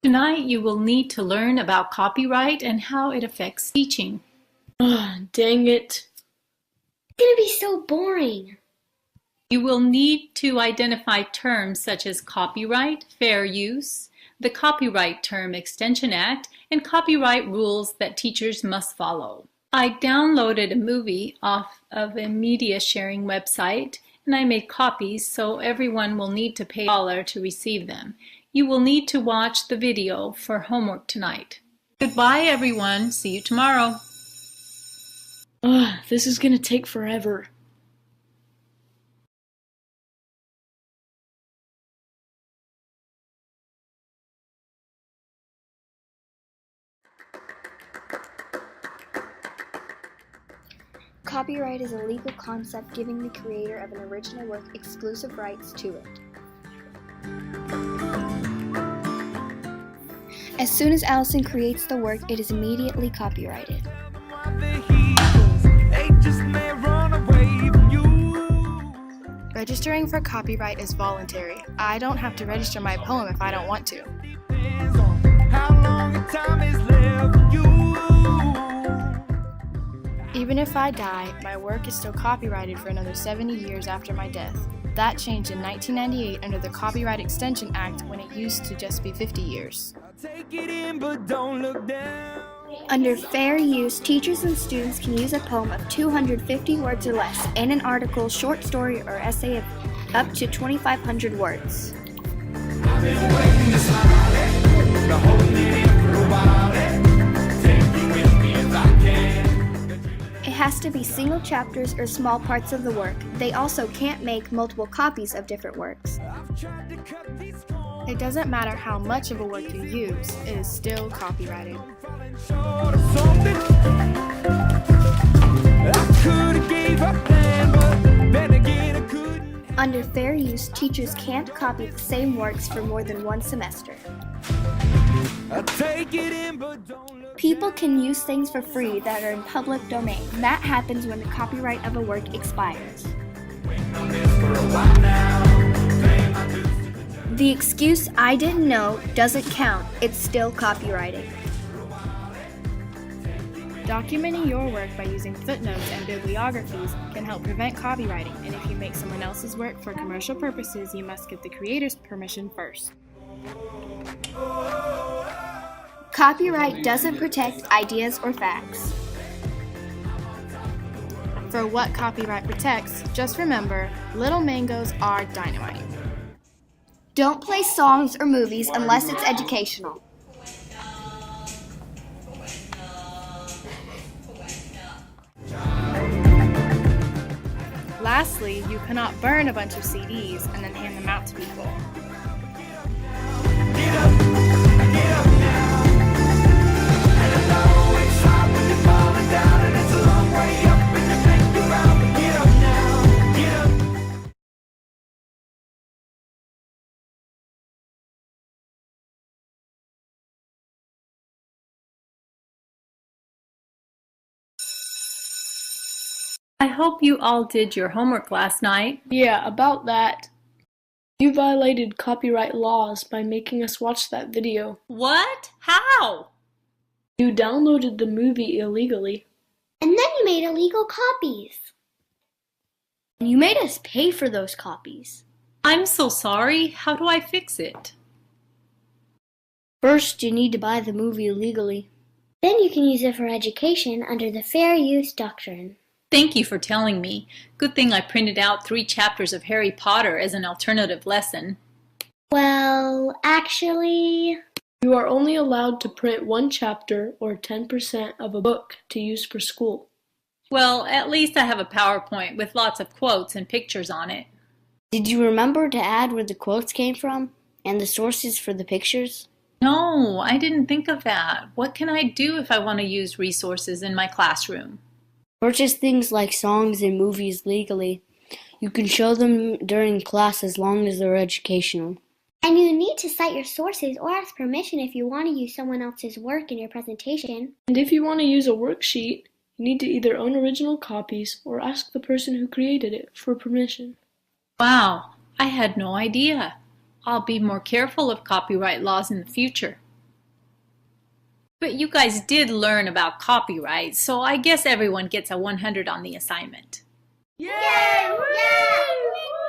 Tonight you will need to learn about copyright and how it affects teaching. Ugh, dang it. It's gonna be so boring. You will need to identify terms such as copyright, fair use, the Copyright Term Extension Act, and copyright rules that teachers must follow. I downloaded a movie off of a media sharing website and I made copies, so everyone will need to pay $1 to receive them. You will need to watch the video for homework tonight. Goodbye everyone, see you tomorrow. Ugh, this is gonna take forever. Copyright is a legal concept giving the creator of an original work exclusive rights to it. As soon as Allison creates the work, it is immediately copyrighted. Registering for copyright is voluntary. I don't have to register my poem if I don't want to. Even if I die, my work is still copyrighted for another 70 years after my death. That changed in 1998 under the Copyright Extension Act when it used to just be 50 years. Under fair use, teachers and students can use a poem of 250 words or less and an article, short story, or essay of up to 2,500 words. It has to be single chapters or small parts of the work. They also can't make multiple copies of different works. It doesn't matter how much of a work you use, it is still copyrighted. Under fair use, teachers can't copy the same works for more than one semester. People can use things for free that are in public domain. That happens when the copyright of a work expires. The excuse "I didn't know" doesn't count. It's still copyrighted. Documenting your work by using footnotes and bibliographies can help prevent copywriting, and if you make someone else's work for commercial purposes, you must get the creator's permission first. Copyright doesn't protect ideas or facts. For what copyright protects, just remember, little mangoes are dynamite. Don't play songs or movies unless it's educational. Lastly, you cannot burn a bunch of CDs and then hand them out to people. I hope you all did your homework last night. Yeah, about that. You violated copyright laws by making us watch that video. What? How? You downloaded the movie illegally. And then you made illegal copies. And you made us pay for those copies. I'm so sorry. How do I fix it? First, you need to buy the movie illegally. Then you can use it for education under the Fair Use Doctrine. Thank you for telling me. Good thing I printed out 3 chapters of Harry Potter as an alternative lesson. Well, actually... You are only allowed to print 1 chapter or 10% of a book to use for school. Well, at least I have a PowerPoint with lots of quotes and pictures on it. Did you remember to add where the quotes came from? And the sources for the pictures? No, I didn't think of that. What can I do if I want to use resources in my classroom? Purchase things like songs and movies legally. You can show them during class as long as they're educational. And you need to cite your sources or ask permission if you want to use someone else's work in your presentation. And if you want to use a worksheet, you need to either own original copies or ask the person who created it for permission. Wow, I had no idea. I'll be more careful of copyright laws in the future. But you guys did learn about copyright, so I guess everyone gets a 100 on the assignment. Yay! Yay!